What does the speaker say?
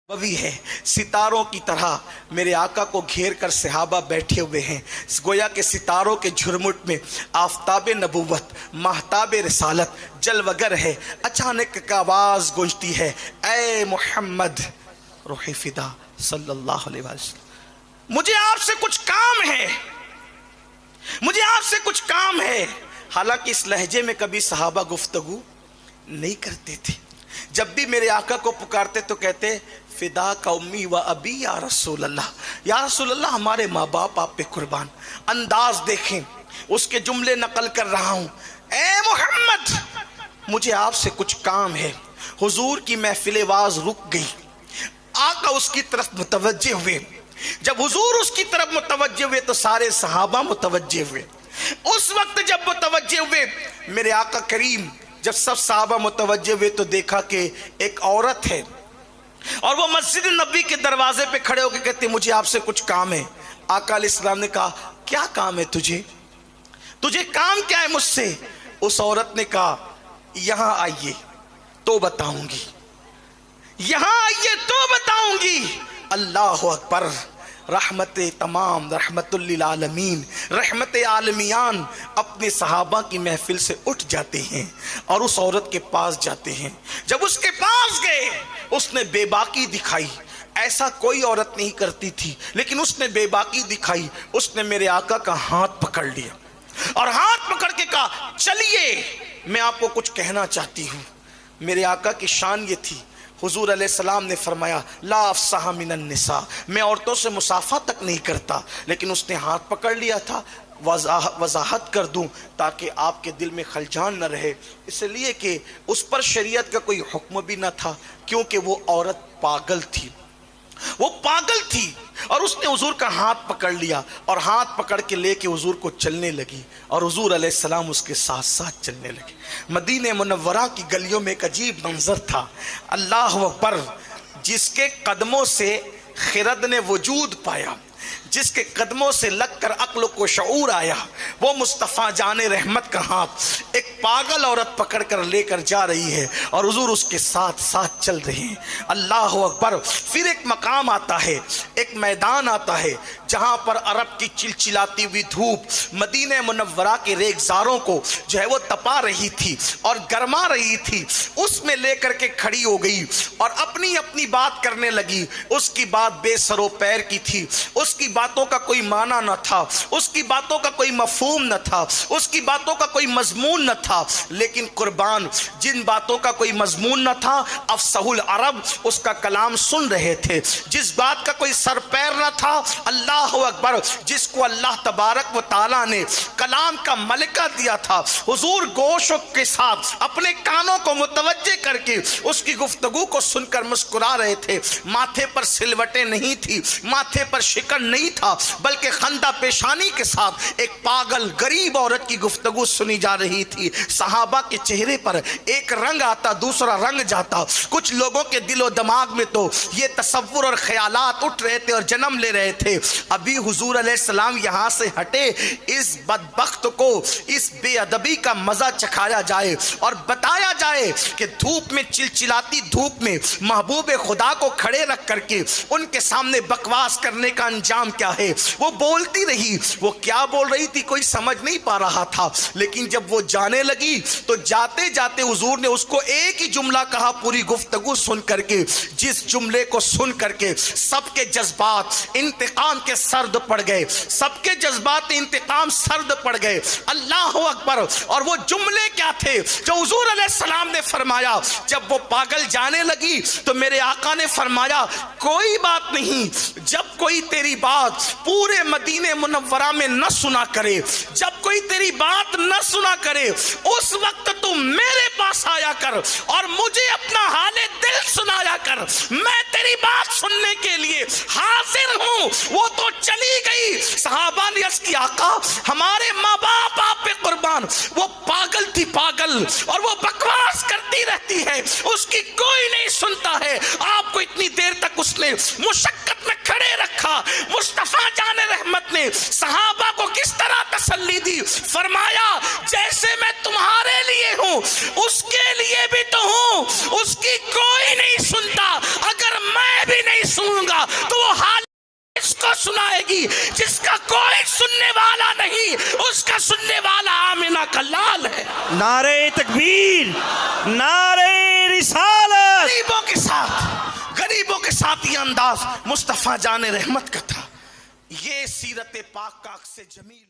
नबवी है। सितारों की तरह मेरे आका को घेर कर सहाबा बैठे हुए हैं। गोया के सितारों के झुरमुट में आफताब नबूवत महताब रिसालत जलवगर है। अचानक एक आवाज़ गूंजती है, ऐ मोहम्मद रूह फिदा सल्लल्लाहु अलैहि वसल्लम, मुझे आपसे कुछ काम है, मुझे आपसे कुछ काम है। हालांकि इस लहजे में कभी सहाबा गुफ्तगू नहीं करते थे। जब भी मेरे आका को पुकारते तो कहते, फिदा का उम्मी व अबी या रसूल अल्लाह, या रसूल अल्लाह हमारे माँ बाप आप पे कुर्बान। अंदाज देखें, उसके जुमले नकल कर रहा हूँ, ए मोहम्मद मुझे आपसे कुछ काम है। हुजूर की महफिल वाज रुक गई, आका उसकी तरफ मुतवज्जे हुए। जब हुजूर उसकी तरफ मुतवज्जे हुए तो सारे सहाबा मुतवज्जे हुए। उस वक्त जब मुतवज्जे हुए मेरे आका करीम, जब सब सहाबा मुतवज्जे हुए तो देखा कि एक औरत है और वो मस्जिद नबी के दरवाजे पे खड़े होकर कहते, मुझे आपसे कुछ काम है। आका अलैहिस्सलाम ने कहा, क्या काम है तुझे, तुझे काम क्या है मुझसे? उस औरत ने कहा, यहां आइए तो बताऊंगी, यहां आइए तो बताऊंगी। अल्लाह अकबर। रहमत तमाम, रहमतुल लिल आलमीन, रहमत आलमियान अपने सहाबा की महफिल से उठ जाते हैं और उस औरत के पास जाते हैं। जब उसके पास गए उसने बेबाकी दिखाई। ऐसा कोई औरत नहीं करती थी, लेकिन उसने बेबाकी दिखाई। उसने मेरे आका का हाथ पकड़ लिया और हाथ पकड़ के कहा, चलिए मैं आपको कुछ कहना चाहती हूँ। मेरे आका की शान ये थी, हुजूर अलैहिस्सलाम ने फरमाया, ला अफ़साह मिनन निसा, मैं औरतों से मुसाफा तक नहीं करता, लेकिन उसने हाथ पकड़ लिया था वजाहत कर दूं ताकि आपके दिल में खलजान न रहे, इसलिए कि उस पर शरीयत का कोई हुक्म भी न था, क्योंकि वो औरत पागल थी, वो पागल थी। और उसने हुजूर का हाथ पकड़ लिया और हाथ पकड़ के लेके हुजूर को चलने लगी और हुजूर अलैहिस्सलाम उसके साथ साथ चलने लगे। मदीने मुनव्वरा की गलियों में एक अजीब मंजर था। अल्लाह अकबर। जिसके कदमों से खिरद ने वजूद पाया, जिसके कदमों से लगकर अक्ल को शऊर आया, वो मुस्तफ़ा जाने रहमत का हाथ एक पागल औरत पकड़ कर लेकर जा रही है और हुजूर उसके साथ साथ चल रहे हैं। अल्लाह अकबर। फिर एक मकाम आता है, एक मैदान आता है, जहाँ पर अरब की चिलचिलाती हुई धूप मदीने मुनव्वरा के रेगजारों को जो है वो तपा रही थी और गरमा रही थी। उसमें लेकर के खड़ी हो गई और अपनी अपनी बात करने लगी। उसकी बात बेसरो पैर की थी, उसकी बातों का कोई माना न था, उसकी बातों का कोई मफहूम न था, उसकी बातों का कोई मजमून न था। लेकिन कुर्बान, जिन बातों का कोई मजमून न था, अफसहुल अरब उसका कलाम सुन रहे थे। जिस बात का कोई सर पैर न था, अल्लाह अकबर, जिसको अल्लाह तबारक व ताला ने कलाम का मलिका दिया था, हुजूर गोशों के साथ अपने कानों को मुतवज्जे करके उसकी गुफ्तगू को सुनकर मुस्कुरा रहे थे। माथे पर सिलवटें नहीं थी, माथे पर शिकन नहीं था, बल्कि खंदा पेशानी के साथ एक पागल गरीब औरत की गुफ्तगू सुनी जा रही थी। सहाबा के चेहरे पर एक रंग आता, दूसरा रंग जाता। कुछ लोगों के दिलो दिमाग में तो ये तसव्वुर और ख्यालात उठ रहे थे और जन्म ले रहे थे, अभी हुजूर अलैहिस्सलाम यहाँ से हटे, इस बदबख्त को इस बेअदबी का मजा चखाया जाए और बताया जाए कि धूप में, चिलचिलाती धूप में महबूब खुदा को खड़े रख करके उनके सामने बकवास करने का अंजाम क्या है। वो बोलती रही, वो क्या बोल रही थी कोई समझ नहीं पा रहा था, लेकिन जब वो जाने लगी तो जाते जाते हुजूर ने उसको एक ही जुमला कहा पूरी गुफ्तगू सुन करके, जिस जुमले को सुन करके सबके जज्बात इंतकाम के सर्द पड़ गए, सबके जज्बात इंतकाम सर्द पड़ गए। अल्लाह अकबर। और वो जुमले क्या थे जो हुजूर अलैहिस्सलाम ने फरमाया? जब वो पागल जाने लगी तो मेरे आका ने फरमाया, कोई बात नहीं, जब कोई तेरी बात पूरे मदीने मुनव्वरा में न सुना करे, जब कोई तेरी बात न सुना करे, उस वक्त तू मेरे पास आया कर और मुझे अपना हाले दिल सुनाया कर। मैं तेरी बात सुनने के लिए हाजिर हूं। वो तो चली गई। सहाबा ने अर्ज़ किया, आका हमारे माँ बाप आप पे कुर्बान। वो पागल थी, पागल, और वो बकवास करती रहती है, उसकी कोई नहीं सुनता है। आपको इतनी देर तक उसने मुशक्कत में खड़े रखा। मुस्तफा जाने रहमत ने सहाबा को किस तरह तसल्ली दी? फरमाया, जैसे मैं तुम्हारे लिए हूं उसके लिए भी तो हूं, उसकी कोई नहीं सुनता। अगर मैं भी سنوں گا تو وہ حال اس کو سنائے گی جس کا کوئی سننے والا نہیں، اس کا سننے والا آمنہ کا لال ہے۔ نعرہ تکبیر، نعرہ رسالت۔ غریبوں کے ساتھ یہ انداز مصطفیٰ جان رحمت کا تھا۔ یہ سیرت پاک کا عکس جمیل